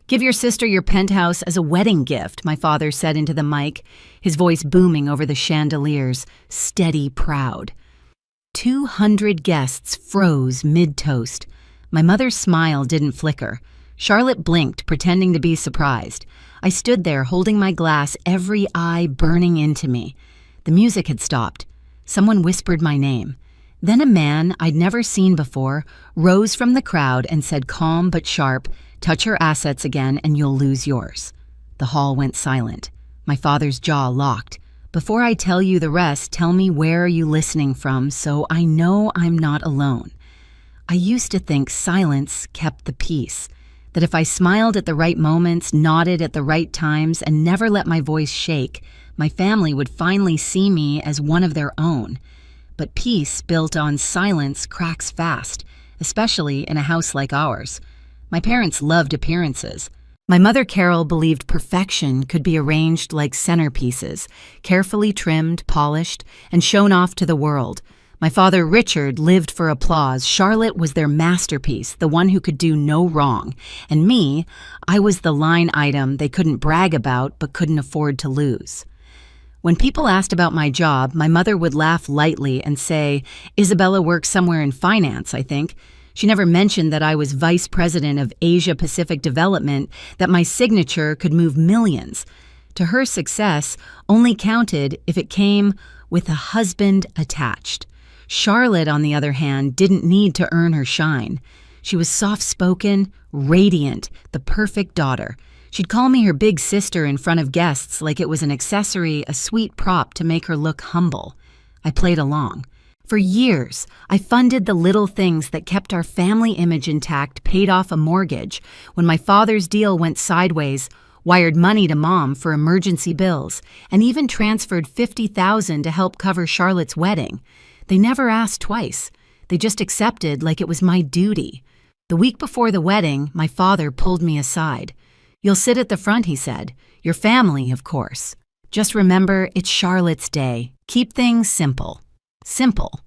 "Give your sister your penthouse as a wedding gift," my father said into the mic, his voice booming over the chandeliers, steady, proud. 200 guests froze mid-toast. My mother's smile didn't flicker. Charlotte blinked, pretending to be surprised. I stood there holding my glass, every eye burning into me. The music had stopped. Someone whispered my name. Then a man I'd never seen before rose from the crowd and said, calm but sharp, "Touch your assets again and you'll lose yours." The hall went silent. My father's jaw locked. "Before I tell you the rest, tell me where are you listening from so I know I'm not alone." I used to think silence kept the peace, that if I smiled at the right moments, nodded at the right times, and never let my voice shake, my family would finally see me as one of their own. But peace built on silence cracks fast, especially in a house like ours. My parents loved appearances. My mother Carol believed perfection could be arranged like centerpieces, carefully trimmed, polished, and shown off to the world. My father Richard lived for applause. Charlotte was their masterpiece, the one who could do no wrong. And me, I was the line item they couldn't brag about but couldn't afford to lose. When people asked about my job, my mother would laugh lightly and say, "Isabella works somewhere in finance, I think." She never mentioned that I was vice president of Asia-Pacific Development, that my signature could move millions. To her, success only counted if it came with a husband attached. Charlotte, on the other hand, didn't need to earn her shine. She was soft-spoken, radiant, the perfect daughter. She'd call me her big sister in front of guests like it was an accessory, a sweet prop to make her look humble. I played along. For years, I funded the little things that kept our family image intact, paid off a mortgage. When my father's deal went sideways, wired money to Mom for emergency bills, and even transferred $50,000 to help cover Charlotte's wedding. They never asked twice. They just accepted like it was my duty. The week before the wedding, my father pulled me aside. "You'll sit at the front," he said. "Your family, of course. Just remember, it's Charlotte's day. Keep things simple." Simple.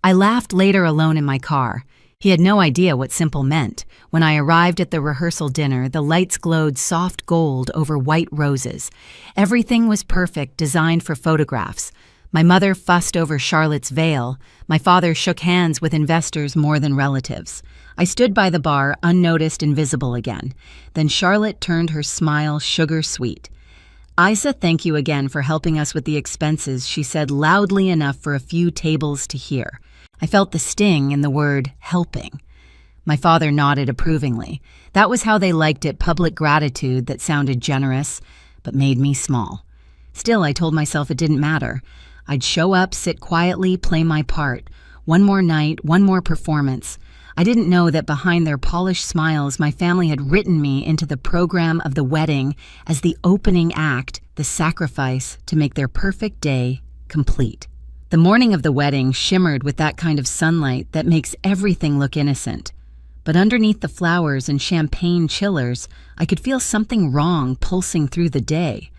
I laughed later alone in my car. He had no idea what simple meant. When I arrived at the rehearsal dinner, the lights glowed soft gold over white roses. Everything was perfect, designed for photographs. My mother fussed over Charlotte's veil. My father shook hands with investors more than relatives. I stood by the bar, unnoticed, invisible again. Then Charlotte turned her smile sugar sweet. "Isa, thank you again for helping us with the expenses," she said loudly enough for a few tables to hear. I felt the sting in the word helping. My father nodded approvingly. That was how they liked it, public gratitude that sounded generous, but made me small. Still, I told myself it didn't matter. I'd show up, sit quietly, play my part. One more night, one more performance. I didn't know that behind their polished smiles, my family had written me into the program of the wedding as the opening act, the sacrifice to make their perfect day complete. The morning of the wedding shimmered with that kind of sunlight that makes everything look innocent. But underneath the flowers and champagne chillers, I could feel something wrong pulsing through the day.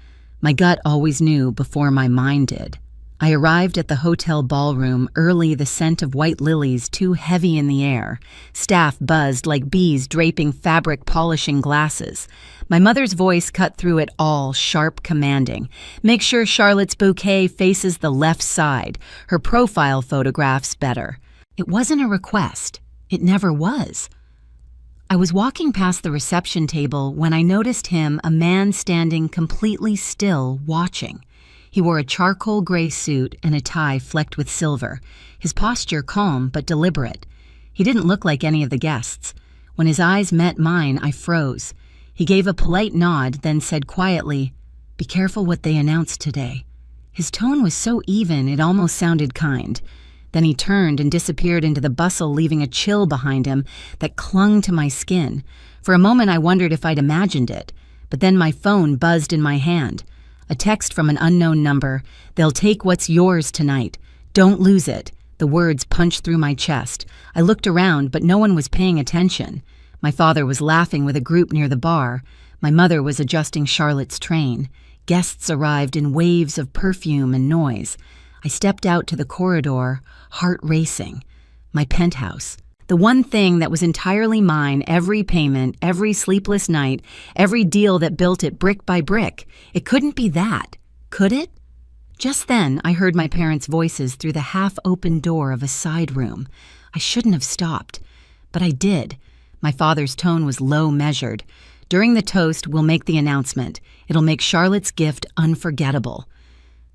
My gut always knew before my mind did. I arrived at the hotel ballroom early, the scent of white lilies too heavy in the air. Staff buzzed like bees draping fabric, polishing glasses. My mother's voice cut through it all, sharp, commanding. "Make sure Charlotte's bouquet faces the left side. Her profile photograph's better." It wasn't a request. It never was. I was walking past the reception table when I noticed him, a man standing completely still, watching. He wore a charcoal gray suit and a tie flecked with silver, his posture calm but deliberate. He didn't look like any of the guests. When his eyes met mine, I froze. He gave a polite nod, then said quietly, "Be careful what they announced today." His tone was so even it almost sounded kind. Then he turned and disappeared into the bustle, leaving a chill behind him that clung to my skin. For a moment I wondered if I'd imagined it, but then my phone buzzed in my hand. A text from an unknown number. "They'll take what's yours tonight. Don't lose it." The words punched through my chest. I looked around, but no one was paying attention. My father was laughing with a group near the bar. My mother was adjusting Charlotte's train. Guests arrived in waves of perfume and noise. I stepped out to the corridor, heart racing. My penthouse. The one thing that was entirely mine, every payment, every sleepless night, every deal that built it brick by brick. It couldn't be that, could it? Just then, I heard my parents' voices through the half-open door of a side room. I shouldn't have stopped, but I did. My father's tone was low measured. During the toast, we'll make the announcement. It'll make Charlotte's gift unforgettable.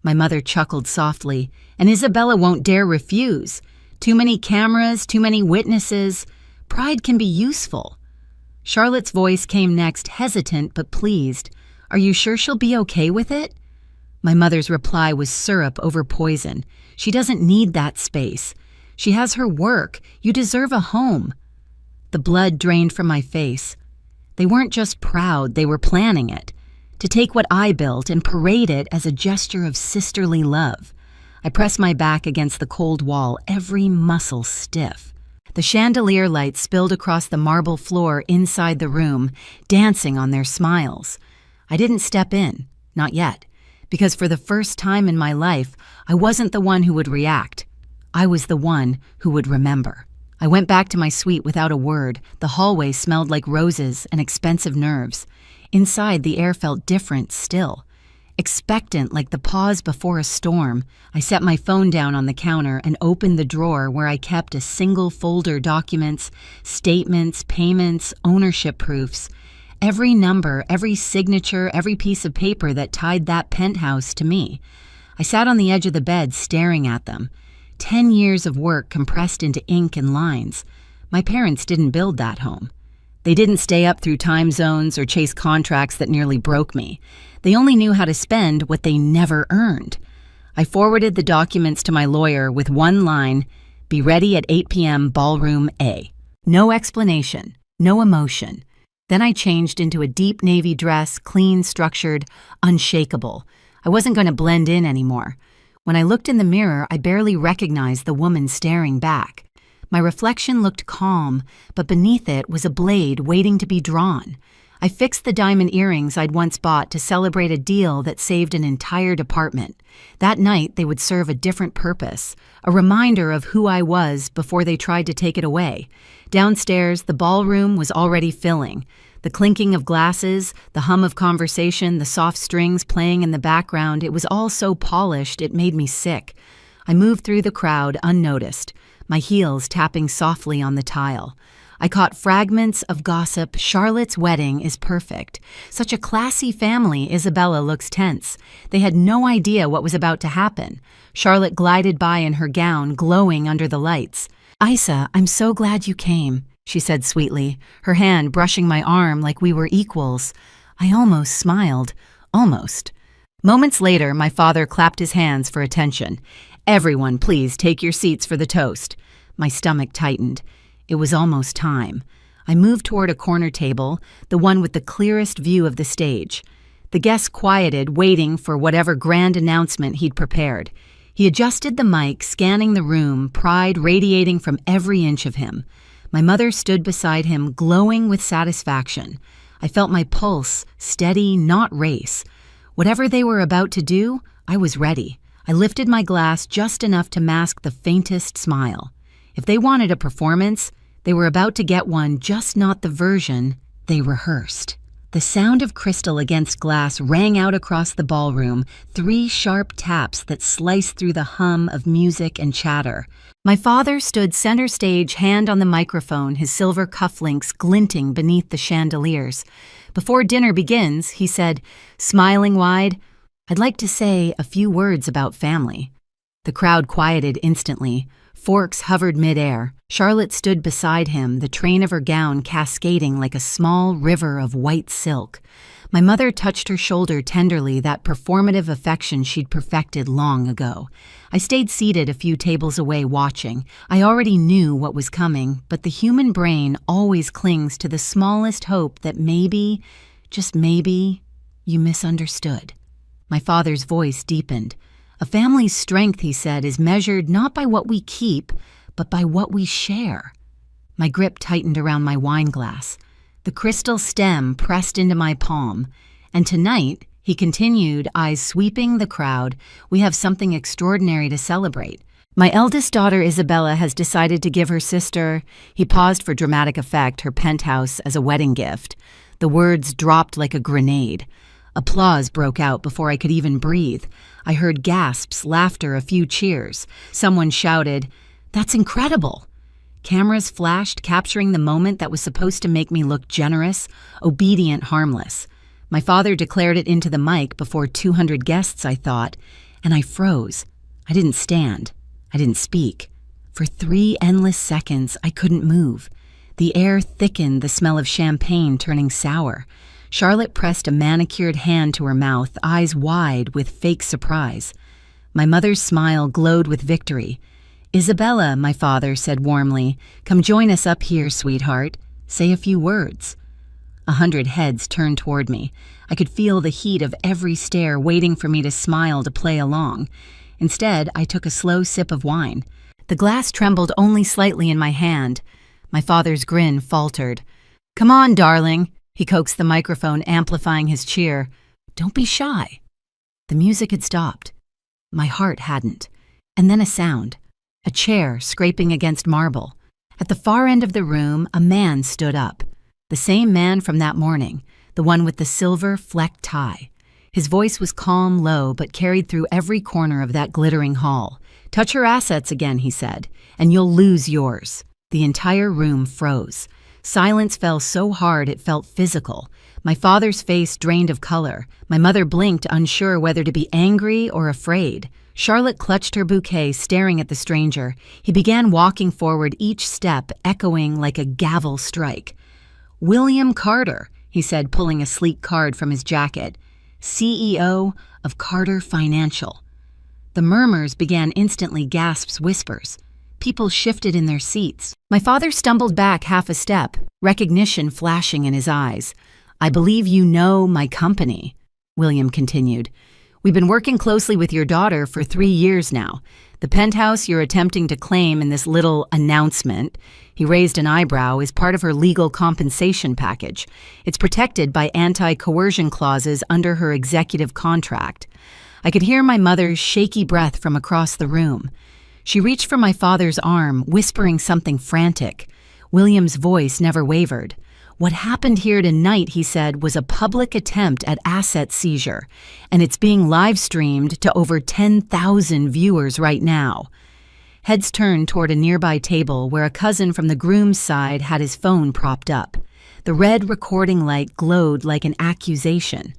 My mother chuckled softly, and Isabella won't dare refuse. Too many cameras, too many witnesses. Pride can be useful. Charlotte's voice came next, hesitant but pleased. Are you sure she'll be okay with it? My mother's reply was syrup over poison. She doesn't need that space. She has her work. You deserve a home. The blood drained from my face. They weren't just proud, they were planning it. To take what I built and parade it as a gesture of sisterly love. I pressed my back against the cold wall, every muscle stiff. The chandelier lights spilled across the marble floor inside the room, dancing on their smiles. I didn't step in, not yet, because for the first time in my life, I wasn't the one who would react. I was the one who would remember. I went back to my suite without a word. The hallway smelled like roses and expensive nerves. Inside, the air felt different still. Expectant like the pause before a storm, I set my phone down on the counter and opened the drawer where I kept a single folder: documents, statements, payments, ownership proofs. Every number, every signature, every piece of paper that tied that penthouse to me. I sat on the edge of the bed staring at them. 10 years of work compressed into ink and lines. My parents didn't build that home. They didn't stay up through time zones or chase contracts that nearly broke me. They only knew how to spend what they never earned. I forwarded the documents to my lawyer with one line: be ready at 8 p.m. ballroom A. No explanation, no emotion. Then I changed into a deep navy dress, clean, structured, unshakable. I wasn't going to blend in anymore. When I looked in the mirror, I barely recognized the woman staring back. My reflection looked calm, but beneath it was a blade waiting to be drawn. I fixed the diamond earrings I'd once bought to celebrate a deal that saved an entire department. That night, they would serve a different purpose, a reminder of who I was before they tried to take it away. Downstairs, the ballroom was already filling. The clinking of glasses, the hum of conversation, the soft strings playing in the background, it was all so polished it made me sick. I moved through the crowd unnoticed, my heels tapping softly on the tile. I caught fragments of gossip. Charlotte's wedding is perfect. Such a classy family. Isabella looks tense. They had no idea what was about to happen. Charlotte glided by in her gown, glowing under the lights. "Isa, I'm so glad you came," she said sweetly, her hand brushing my arm like we were equals. I almost smiled. Almost. Moments later, my father clapped his hands for attention. "Everyone, please take your seats for the toast." My stomach tightened. It was almost time. I moved toward a corner table, the one with the clearest view of the stage. The guest quieted, waiting for whatever grand announcement he'd prepared. He adjusted the mic, scanning the room, pride radiating from every inch of him. My mother stood beside him, glowing with satisfaction. I felt my pulse, steady, not race. Whatever they were about to do, I was ready. I lifted my glass just enough to mask the faintest smile. If they wanted a performance, they were about to get one, just not the version they rehearsed. The sound of crystal against glass rang out across the ballroom, 3 sharp taps that sliced through the hum of music and chatter. My father stood center stage, hand on the microphone, his silver cufflinks glinting beneath the chandeliers. "Before dinner begins," he said, smiling wide, "I'd like to say a few words about family." The crowd quieted instantly. Forks hovered midair. Charlotte stood beside him, the train of her gown cascading like a small river of white silk. My mother touched her shoulder tenderly, that performative affection she'd perfected long ago. I stayed seated a few tables away watching. I already knew what was coming, but the human brain always clings to the smallest hope that maybe, just maybe, you misunderstood. My father's voice deepened. "A family's strength," he said, "is measured not by what we keep, but by what we share." My grip tightened around my wine glass. The crystal stem pressed into my palm. "And tonight," he continued, eyes sweeping the crowd, "we have something extraordinary to celebrate. My eldest daughter, Isabella, has decided to give her sister— He paused for dramatic effect— her penthouse as a wedding gift. The words dropped like a grenade. Applause broke out before I could even breathe. I heard gasps, laughter, a few cheers. Someone shouted, "That's incredible!" Cameras flashed, capturing the moment that was supposed to make me look generous, obedient, harmless. My father declared it into the mic before 200 guests, I thought, and I froze. I didn't stand. I didn't speak. For 3 endless seconds, I couldn't move. The air thickened, the smell of champagne turning sour. Charlotte pressed a manicured hand to her mouth, eyes wide with fake surprise. My mother's smile glowed with victory. "Isabella," my father said warmly, "come join us up here, sweetheart. Say a few words." 100 heads turned toward me. I could feel the heat of every stare waiting for me to smile to play along. Instead, I took a slow sip of wine. The glass trembled only slightly in my hand. My father's grin faltered. "Come on, darling," he coaxed the microphone, amplifying his cheer. "Don't be shy." The music had stopped. My heart hadn't. And then a sound. A chair scraping against marble. At the far end of the room, a man stood up. The same man from that morning, the one with the silver flecked tie. His voice was calm, low, but carried through every corner of that glittering hall. "Touch her assets again," he said, "and you'll lose yours." The entire room froze. Silence fell so hard it felt physical. My father's face drained of color. My mother blinked, unsure whether to be angry or afraid. Charlotte clutched her bouquet, staring at the stranger. He began walking forward, each step echoing like a gavel strike. "William Carter," he said, pulling a sleek card from his jacket. "CEO of Carter Financial." The murmurs began instantly, gasps, whispers. People shifted in their seats. My father stumbled back half a step, recognition flashing in his eyes. "I believe you know my company," William continued. "We've been working closely with your daughter for 3 years now. The penthouse you're attempting to claim in this little announcement," he raised an eyebrow, "is part of her legal compensation package. It's protected by anti-coercion clauses under her executive contract." I could hear my mother's shaky breath from across the room. She reached for my father's arm, whispering something frantic. William's voice never wavered. "What happened here tonight," he said, "was a public attempt at asset seizure, and it's being live-streamed to over 10,000 viewers right now." Heads turned toward a nearby table where a cousin from the groom's side had his phone propped up. The red recording light glowed like an accusation.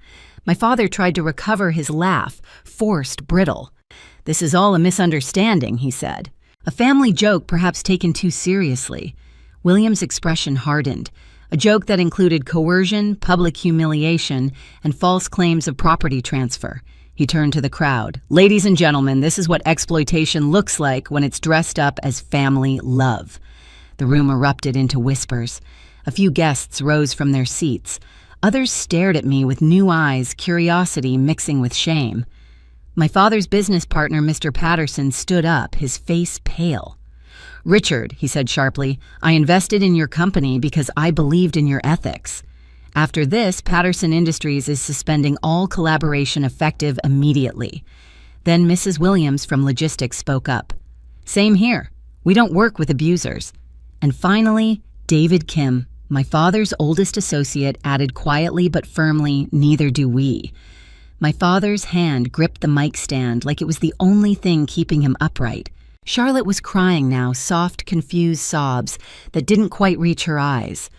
My father tried to recover his laugh, forced, brittle. "This is all a misunderstanding," he said. "A family joke perhaps taken too seriously." William's expression hardened. A joke that included coercion, public humiliation, and false claims of property transfer. He turned to the crowd. "Ladies and gentlemen, this is what exploitation looks like when it's dressed up as family love." The room erupted into whispers. A few guests rose from their seats. Others stared at me with new eyes, curiosity mixing with shame. My father's business partner, Mr. Patterson, stood up, his face pale. "Richard," he said sharply, "I invested in your company because I believed in your ethics. After this, Patterson Industries is suspending all collaboration effective immediately." Then Mrs. Williams from Logistics spoke up. "Same here. We don't work with abusers." And finally, David Kim, my father's oldest associate, added quietly but firmly, "Neither do we." My father's hand gripped the mic stand like it was the only thing keeping him upright. Charlotte was crying now, soft, confused sobs that didn't quite reach her eyes.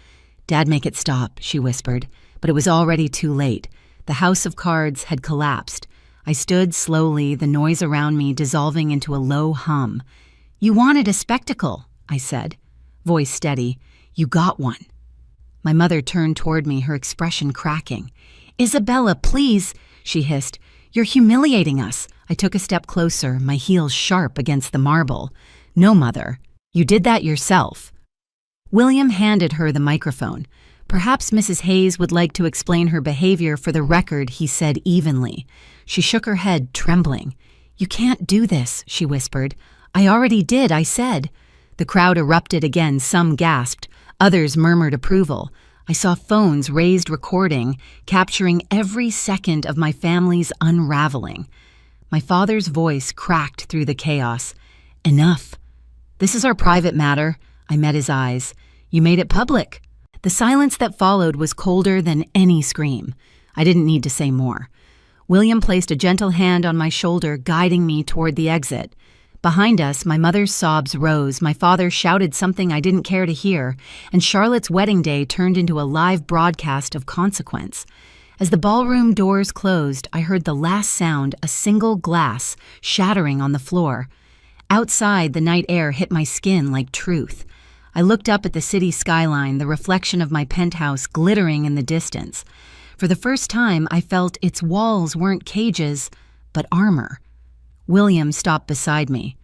"Dad, make it stop," she whispered, but it was already too late. The house of cards had collapsed. I stood slowly, the noise around me dissolving into a low hum. "You wanted a spectacle," I said, voice steady. "You got one." My mother turned toward me, her expression cracking. "Isabella, please," she hissed. "You're humiliating us." I took a step closer, my heels sharp against the marble. "No, Mother. You did that yourself." William handed her the microphone. "Perhaps Mrs. Hayes would like to explain her behavior for the record," he said evenly. She shook her head, trembling. "You can't do this," she whispered. "I already did, I said." The crowd erupted again, some gasped. Others murmured approval. I saw phones raised, recording, capturing every second of my family's unraveling. My father's voice cracked through the chaos. Enough. This is our private matter. I met his eyes. You made it public. The silence that followed was colder than any scream. I didn't need to say more. William placed a gentle hand on my shoulder, guiding me toward the exit. Behind us, my mother's sobs rose, my father shouted something I didn't care to hear, and Charlotte's wedding day turned into a live broadcast of consequence. As the ballroom doors closed, I heard the last sound, a single glass, shattering on the floor. Outside, the night air hit my skin like truth. I looked up at the city skyline, the reflection of my penthouse glittering in the distance. For the first time, I felt its walls weren't cages, but armor. William stopped beside me.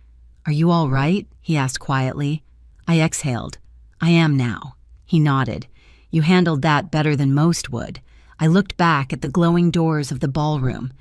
"Are you all right?" he asked quietly. I exhaled. "I am now." He nodded. "You handled that better than most would." I looked back at the glowing doors of the ballroom.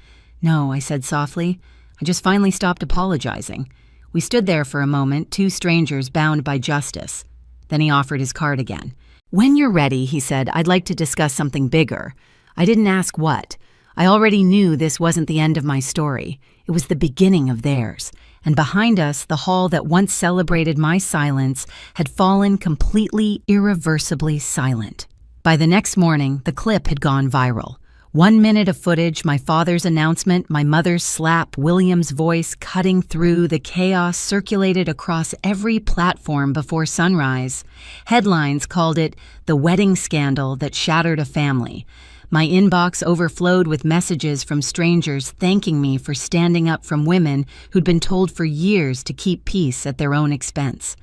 "No," I said softly. "I just finally stopped apologizing." We stood there for a moment, two strangers bound by justice. Then he offered his card again. "When you're ready," he said, "I'd like to discuss something bigger." I didn't ask what. I already knew this wasn't the end of my story. It was the beginning of theirs. And behind us, the hall that once celebrated my silence had fallen completely, irreversibly silent. By the next morning, the clip had gone viral. 1 minute of footage, my father's announcement, my mother's slap, William's voice cutting through the chaos circulated across every platform before sunrise. Headlines called it the wedding scandal that shattered a family. My inbox overflowed with messages from strangers thanking me for standing up from women who'd been told for years to keep peace at their own expense.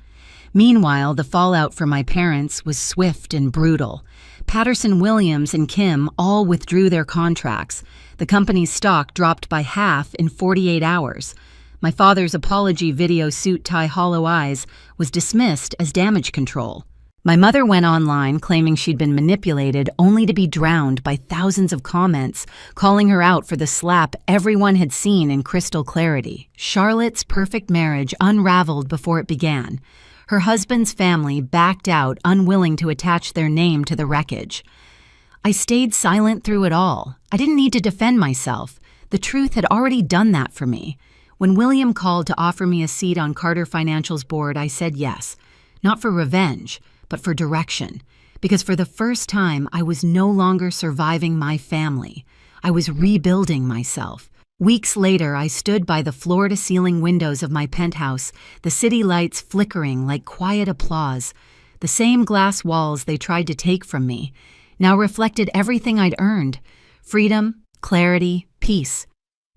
Meanwhile, the fallout for my parents was swift and brutal. Patterson Williams and Kim all withdrew their contracts. The company's stock dropped by half in 48 hours. My father's apology video suit tie hollow eyes was dismissed as damage control. My mother went online claiming she'd been manipulated only to be drowned by thousands of comments, calling her out for the slap everyone had seen in crystal clarity. Charlotte's perfect marriage unraveled before it began. Her husband's family backed out, unwilling to attach their name to the wreckage. I stayed silent through it all. I didn't need to defend myself. The truth had already done that for me. When William called to offer me a seat on Carter Financial's board, I said yes. Not for revenge, but for direction. Because for the first time, I was no longer surviving my family. I was rebuilding myself. Weeks later, I stood by the floor-to-ceiling windows of my penthouse, the city lights flickering like quiet applause. The same glass walls they tried to take from me now reflected everything I'd earned: freedom, clarity, peace.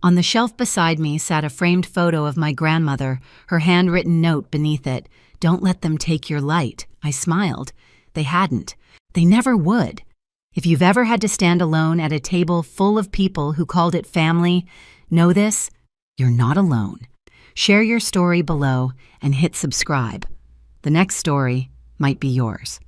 On the shelf beside me sat a framed photo of my grandmother, her handwritten note beneath it. "Don't let them take your light." I smiled. They hadn't. They never would. If you've ever had to stand alone at a table full of people who called it family, know this: you're not alone. Share your story below and hit subscribe. The next story might be yours.